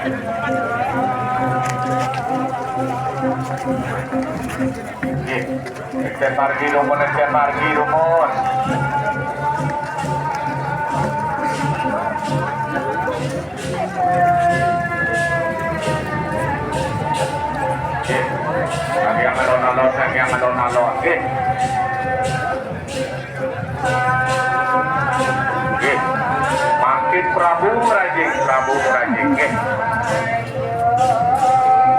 Ecek margi rumun, ecek margi rumun. Yang alon-alon, yang alon-alon. Makin Prabu Rajing.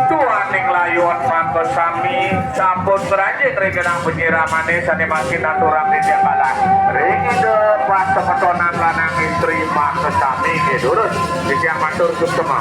Tuaning layuan mangko sami sampun berajing regenang penyiramane sane makin aturang di jakalah. Ringi de pas semetonan lanang istri mangko sami gedurus di yang matur kusuma.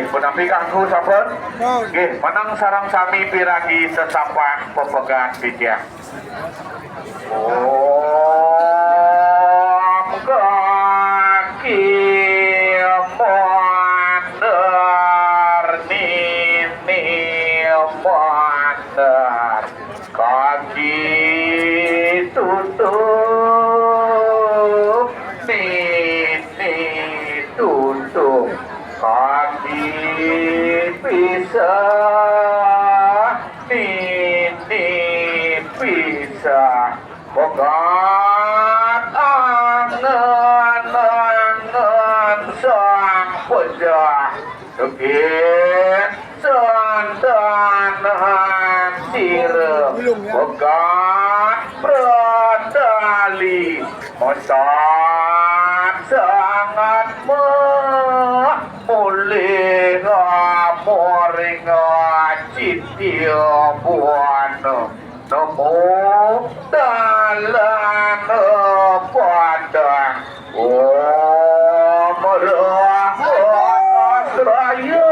Menampik angku sampun. Nggih, menang sarang sami piragi sesapan pepegang bijak. Om kaki mondar nini mondar kaki tutup nini tutup kaki pisah nini pisah bogat angen sang pejah tegin sandanan sirem bogat berdali mosan sangat mulih moring citio buana nemu dalan padang merah raya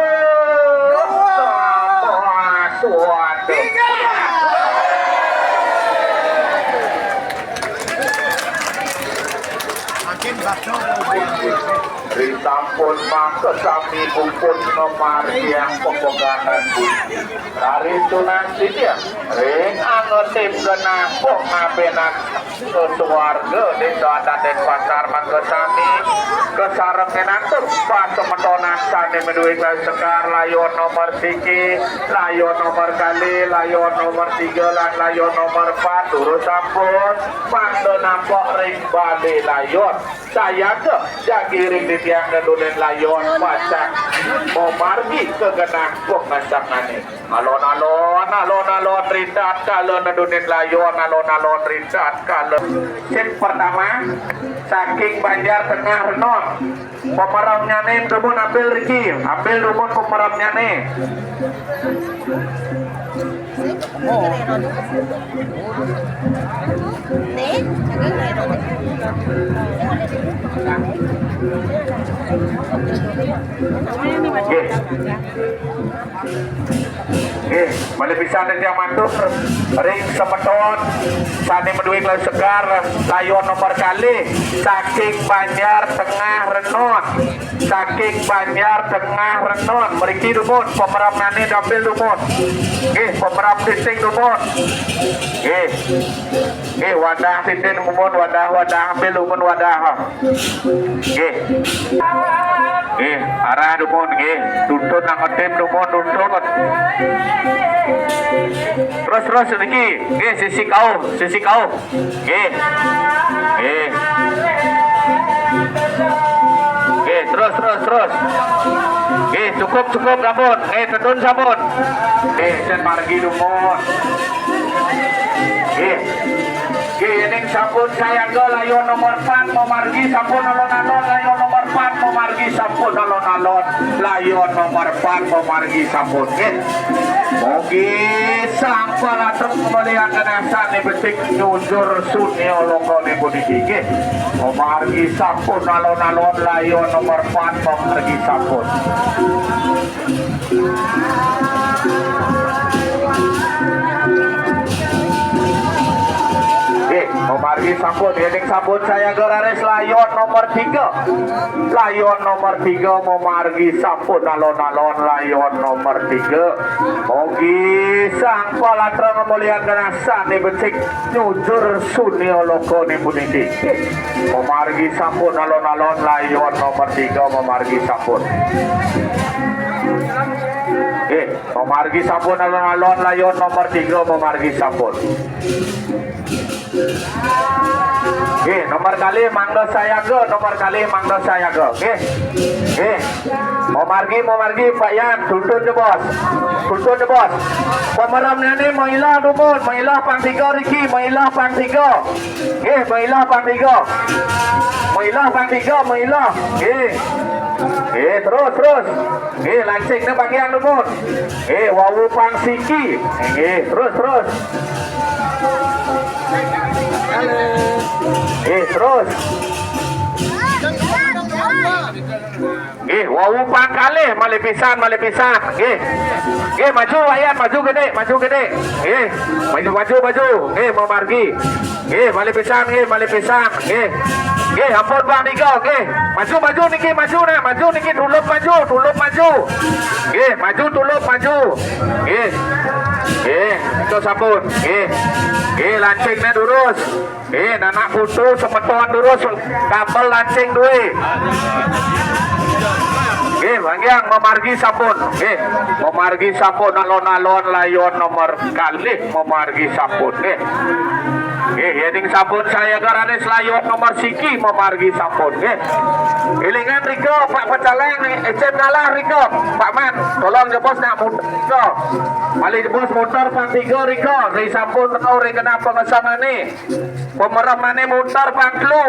sama suatu makin baca Ritampun mangke sami kumpul nomor yang pepegangan bunyi. Dari itu nanti dia ring angetip genah pok ngabenan ke suarga di doa dan pasar mangke sami kesarengin antur pas semetonan sani meduik sekar layon nomor siki layon nomor kali layon nomor 3 lan layon nomor 4 turut sampun mangke nampok ring bali layon saya ke jagiring di tiang nedunin layon pacak mau margi ke genang pok nasangane alon-alon ridat kalau nedunin layon alon-alon ridat kalau set pertama saking Banjar Tengah Renon pemeramnya nih rumun ambil Riki ambil rumun pemeramnya nih balik bisa ada yang mantuk ring semeton sani meduik lalu segar layon nomor kali saking Banjar Tengah Renon saking Banjar Tengah Renon meriki rumun pemeram nani ambil rumun pemeram titik rumun wadah titik rumun wadah ambil rumun wadah arah rumun tuntun nangkotim rumun tuntun terus lagi sisi kau terus cukup sabun tetun sabun sen margi lumut ini sabun saya ke layon nomor 4 mau margi sabun alon-alon layon nomor 4 mau memargi sampun alon-alon layon nomor 4 memargi sampun mugi sampun atruk melihat kenasan di betik nyunjur sunio lokone puniki memargi sampun alon-alon layon nomor 4 memargi sampun memargi sampun hening sampun saya geraris layon nomor 3 layon nomor 3 memargi sampun alon-alon layon nomor 3 mugi sang palatra memulian kenasan di becik nyujur sunio lokone puniki memargi sampun alon-alon layon nomor 3 memargi sampun memargi sampun alon-alon layon nomor 3 memargi sampun nomor kali mangdo saya ke nomor kali mangdo saya ke memargi Pak Yan tuntun je bos pemeram ini mailah dumun mailah pang 3 Riki mailah pang 3 mailah pang 3 terus lancingnya bagian dumun wawu pang siki terus terus wawu pangkale malipisan maju ayat maju gede maju memargi malipisan ampun bang Niko maju niki maju niki tulup maju itu sabun lancingnya durus nanak putus semetuan durus kabel lancing duwe bagian memargi sabun alon-alon layon nomor kali memargi sabun hening sabun saya garanis layon nomor siki memargi sabun ilingan Riko Pak Pecaleng Ecem ngalah Riko Pak Man tolong jebos nak motor mali jebos motor pang 3 Riko dari sabun kau kena pengesangan nih pemeram mana motor pangklu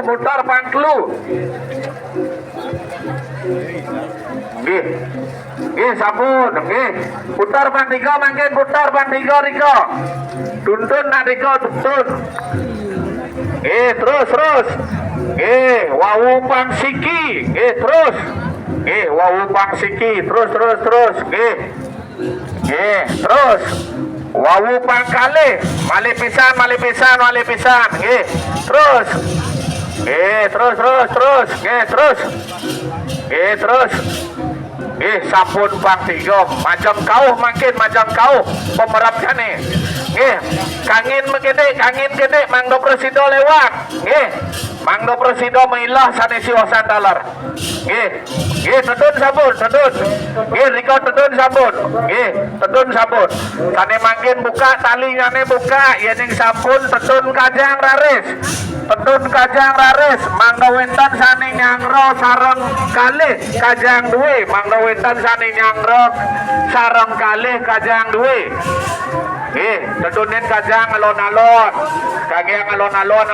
sabun putar pang 3 mangkin putar pang 3 Riko tuntun nak Riko tuntun terus wawu pang siki terus wawu pang siki terus terus wawu pang kali malipisan terus sabun pang 3 macam kau pemerapkan kangin gede mangdo presido lewat mangdo presido mailah sanesi wasan dalar tedun sabun Riko tedun sabun sane mangkin buka talinya buka yening sabun tedun kajang raris mangdo wentan sane nyangro sarang kali kajang duwe mangdo wentan sane nyangro sarang kali kajang duwe tedunin kajang alon-alon kajang alon-alon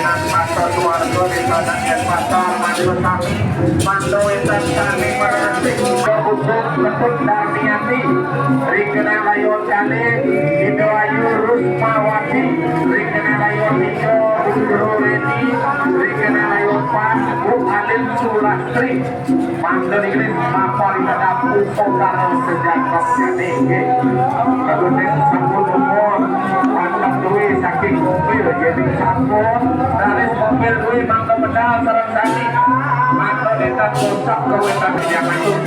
penan pasar keluarga di sana yang pasar mandu kami mandu etan kami merasik kebusuk ketut dan niati rikena layon kali Indo Ayu Rusmawati rikena layon Indo Rureni rikena layon Pan Bu Alin Sulastri mandu Inggris Mapor pada Pupo Karo sejak jadi kemudian sampun umur pantang duwi saking mobil jadi sampun dari mobil duwi mangga medal sareng tadi mangga detak kosak kewetan yang masuk